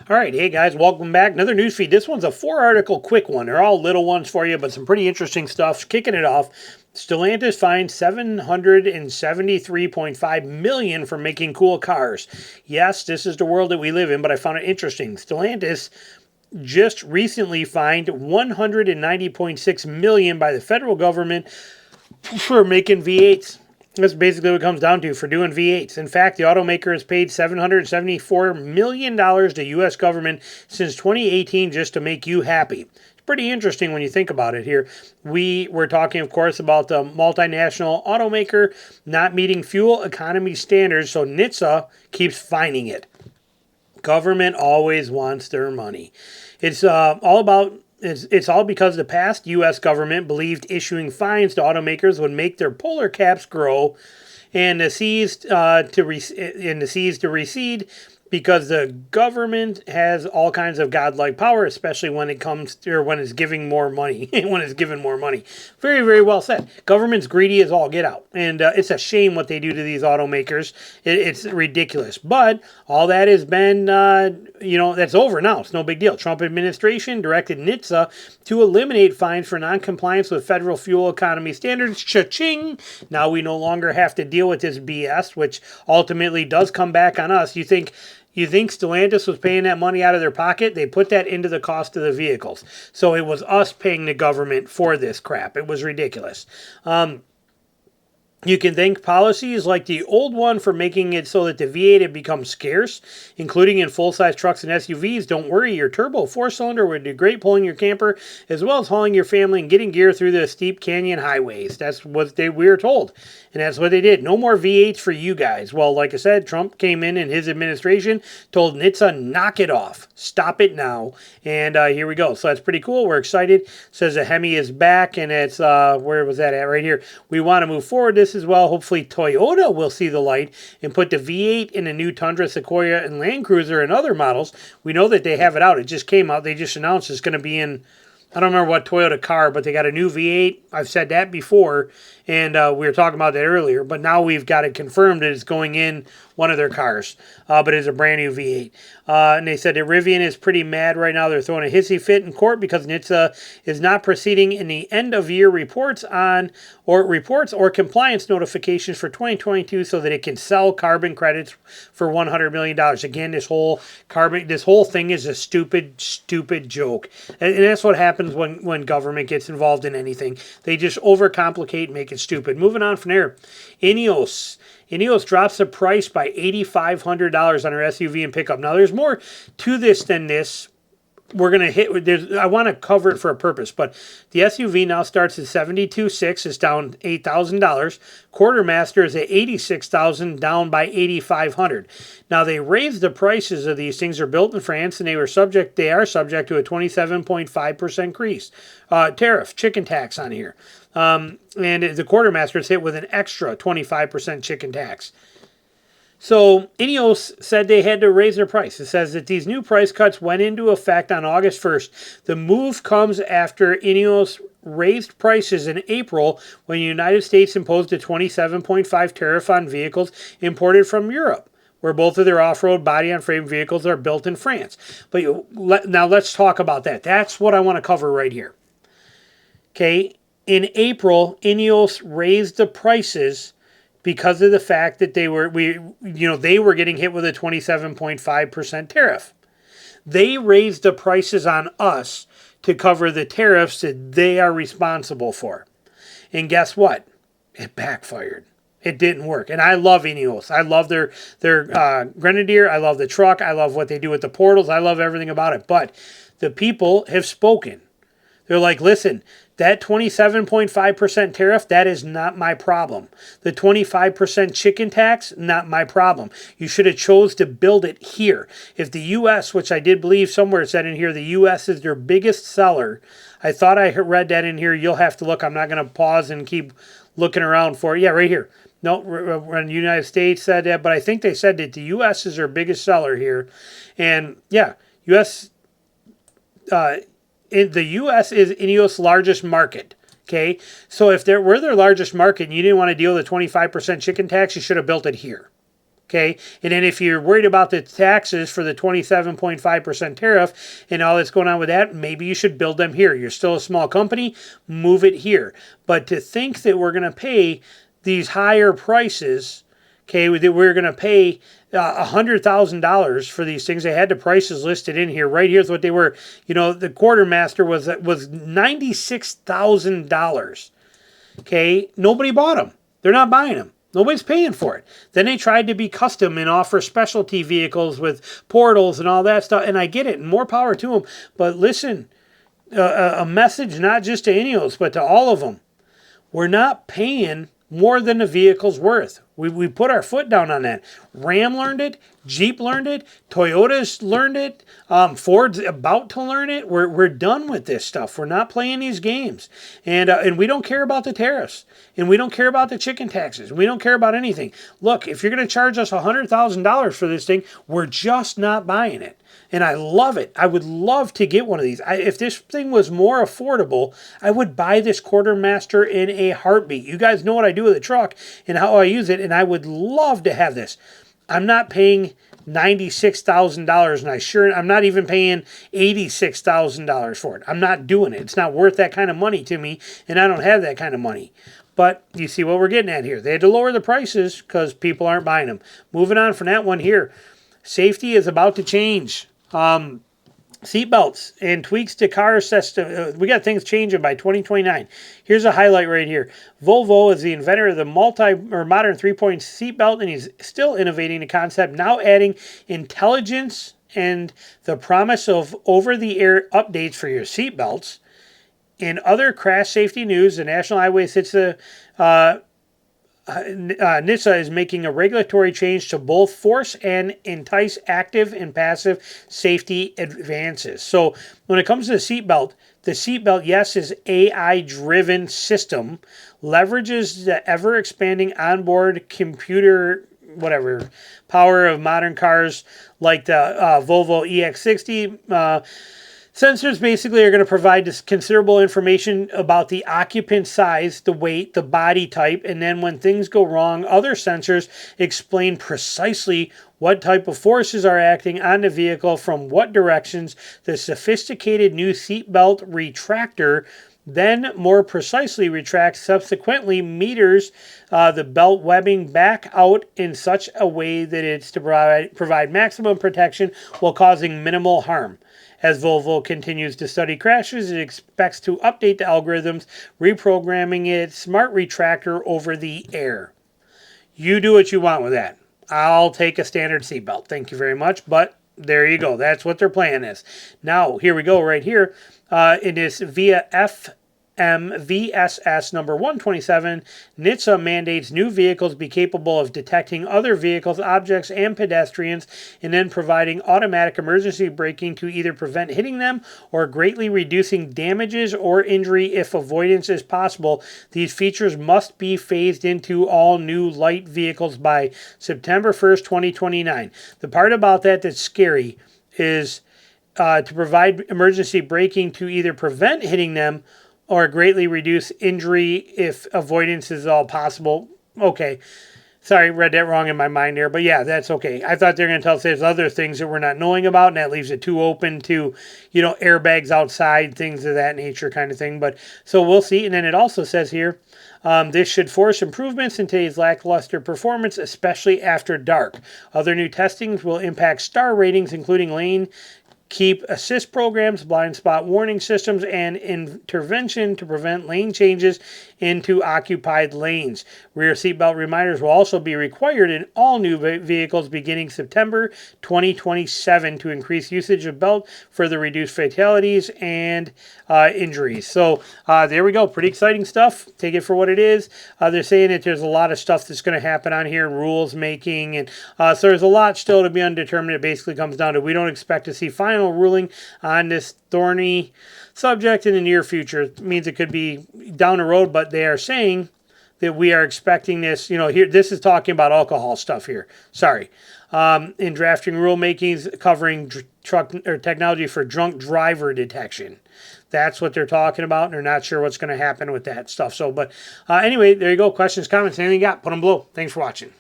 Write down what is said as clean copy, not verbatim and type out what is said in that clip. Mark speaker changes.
Speaker 1: All right, hey guys, welcome back. Another news feed. This one's a 4-article quick one. They're all little ones for you, but some pretty interesting stuff. Kicking it off, Stellantis fined $773.5 million for making cool cars. Yes, this is the world that we live in, but I found it interesting. Stellantis just recently fined $190.6 million by the federal government for making V8s. That's basically what it comes down to for doing V8s. In fact, the automaker has paid $774 million to U.S. government since 2018 just to make you happy. It's pretty interesting when you think about it here. We're talking, of course, about the multinational automaker not meeting fuel economy standards, so NHTSA keeps fining it. Government always wants their money. It's all because the past U.S. government believed issuing fines to automakers would make their polar caps grow and the seas to recede because the government has all kinds of godlike power, especially when it comes to, or when it's giving more money, when it's given more money. Very, very well said. Government's greedy as all get out. And it's a shame what they do to these automakers. It's ridiculous. But all that has been, that's over now. It's no big deal. Trump administration directed NHTSA to eliminate fines for noncompliance with federal fuel economy standards. Cha-ching! Now we no longer have to deal with this BS, which ultimately does come back on us. You think Stellantis was paying that money out of their pocket? They put that into the cost of the vehicles. So it was us paying the government for this crap. It was ridiculous. You can thank policies like the old one for making it so that the V8 had become scarce, including in full-size trucks and SUVs. Don't worry, your turbo 4-cylinder would do great pulling your camper, as well as hauling your family and getting gear through the steep canyon highways. That's what we were told, and that's what they did. No more V8s for you guys. Well, like I said, Trump came in and his administration told NHTSA, knock it off. Stop it now. And here we go. So that's pretty cool. We're excited. It says the Hemi is back, and it's, where was that at? Right here. We want to move forward this as well. Hopefully Toyota will see the light and put the V8 in a new Tundra, Sequoia, and Land Cruiser and other models. We know that they have it out. It just came out. They just announced it's going to be in, I don't remember what Toyota car, but they got a new V8. I've said that before, and we were talking about that earlier. But now we've got it confirmed that it's going in one of their cars, but it's a brand new V8. And they said that Rivian is pretty mad right now. They're throwing a hissy fit in court because NHTSA is not proceeding in the end-of-year reports or compliance notifications for 2022 so that it can sell carbon credits for $100 million. Again, this whole thing is a stupid joke. And that's what happens when government gets involved in anything. They just overcomplicate and make it stupid. Moving on from there, Ineos drops the price by $8,500 on her SUV and pickup. Now, there's more to this than this. We're going to hit, I want to cover it for a purpose, but the SUV now starts at $72,600. It's down $8,000. Quartermaster is at $86,000, down by $8,500. Now, they raised the prices of these things. They're built in France, and they are subject to a 27.5% tariff, chicken tax on here. And the Quartermaster is hit with an extra 25% chicken tax. So Ineos said they had to raise their price. It says that these new price cuts went into effect on August 1st. The move comes after Ineos raised prices in April when the United States imposed a 27.5% tariff on vehicles imported from Europe, where both of their off-road body-on-frame vehicles are built in France. But now let's talk about that. That's what I want to cover right here. Okay, in April, Ineos raised the prices because of the fact that they were getting hit with a 27.5% tariff. They raised the prices on us to cover the tariffs that they are responsible for. And guess what? It backfired. It didn't work. And I love Ineos. I love their Grenadier. I love the truck. I love what they do with the portals. I love everything about it. But the people have spoken. They're like, listen, that 27.5% tariff, that is not my problem. The 25% chicken tax, not my problem. You should have chose to build it here. If the U.S., which I did believe somewhere it said in here, the U.S. is their biggest seller. I thought I read that in here. You'll have to look. I'm not going to pause and keep looking around for it. Yeah, right here. No, when the United States said that, but I think they said that the U.S. is their biggest seller here. And yeah, U.S. The U.S. is Ineos' largest market. Okay, so if we're their largest market and you didn't want to deal with a 25% chicken tax, you should have built it here. Okay, and then if you're worried about the taxes for the 27.5% tariff and all that's going on with that, maybe you should build them here. You're still a small company, move it here. But to think that we're going to pay these higher prices, okay, that we're going to pay $100,000 for these things. They had the prices listed in here. Right here's what they were. You know, the Quartermaster was $96,000. Okay, nobody bought them. They're not buying them. Nobody's paying for it. Then they tried to be custom and offer specialty vehicles with portals and all that stuff. And I get it, and more power to them. But listen, a message not just to Ineos, but to all of them. We're not paying more than the vehicle's worth. We put our foot down on that. Ram learned it. Jeep learned it. Toyota's learned it. Ford's about to learn it. We're done with this stuff. We're not playing these games. And we don't care about the tariffs. And we don't care about the chicken taxes. We don't care about anything. Look, if you're going to charge us $100,000 for this thing, we're just not buying it. And I love it. I would love to get one of these. If this thing was more affordable, I would buy this Quartermaster in a heartbeat. You guys know what I do with the truck and how I use it, and I would love to have this. I'm not paying $96,000, and I'm not even paying $86,000 for it. I'm not doing it. It's not worth that kind of money to me, and I don't have that kind of money. But you see what we're getting at here. They had to lower the prices because people aren't buying them. Moving on from that one here. Safety is about to change. Seatbelts and tweaks to car system. We got things changing by 2029. Here's a highlight right here. Volvo is the inventor of the modern 3-point seatbelt, and he's still innovating the concept, now adding intelligence and the promise of over-the-air updates for your seatbelts. In other crash safety news, the National Highway sits NHTSA is making a regulatory change to both force and entice active and passive safety advances. So when it comes to the seatbelt, yes, is AI-driven system, leverages the ever-expanding onboard computer, power of modern cars like the Volvo EX60. Sensors basically are going to provide this considerable information about the occupant size, the weight, the body type, and then when things go wrong, other sensors explain precisely what type of forces are acting on the vehicle from what directions. The sophisticated new seatbelt retractor then more precisely retracts, subsequently meters the belt webbing back out in such a way that it's to provide maximum protection while causing minimal harm. As Volvo continues to study crashes, it expects to update the algorithms, reprogramming its smart retractor over the air. You do what you want with that. I'll take a standard seatbelt. Thank you very much. But there you go. That's what their plan is. Now, here we go right here. In this via FMVSS number 127, NHTSA mandates new vehicles be capable of detecting other vehicles, objects, and pedestrians, and then providing automatic emergency braking to either prevent hitting them or greatly reducing damages or injury if avoidance is possible. These features must be phased into all new light vehicles by September 1st, 2029. The part about that that's scary is to provide emergency braking to either prevent hitting them or greatly reduce injury if avoidance is all possible. Okay. Sorry, read that wrong in my mind there. But yeah, that's okay. I thought they were going to tell us there's other things that we're not knowing about, and that leaves it too open to, airbags outside, things of that nature kind of thing. But so we'll see. And then it also says here, this should force improvements in today's lackluster performance, especially after dark. Other new testings will impact star ratings, including lane keep assist programs, blind spot warning systems, and intervention to prevent lane changes into occupied lanes. Rear seatbelt reminders will also be required in all new vehicles beginning September 2027 to increase usage of belt, further reduce fatalities and injuries. So there we go. Pretty exciting stuff. Take it for what it is. They're saying that there's a lot of stuff that's going to happen on here, rules making, and so there's a lot still to be undetermined. It basically comes down to we don't expect to see final ruling on this thorny subject in the near future. It means it could be down the road, but they are saying that we are expecting this. Here this is talking about alcohol stuff here. Sorry. In drafting rulemakings covering truck or technology for drunk driver detection. That's what they're talking about, and they're not sure what's going to happen with that stuff. So, but anyway, there you go. Questions, comments, anything you got, put them below. Thanks for watching.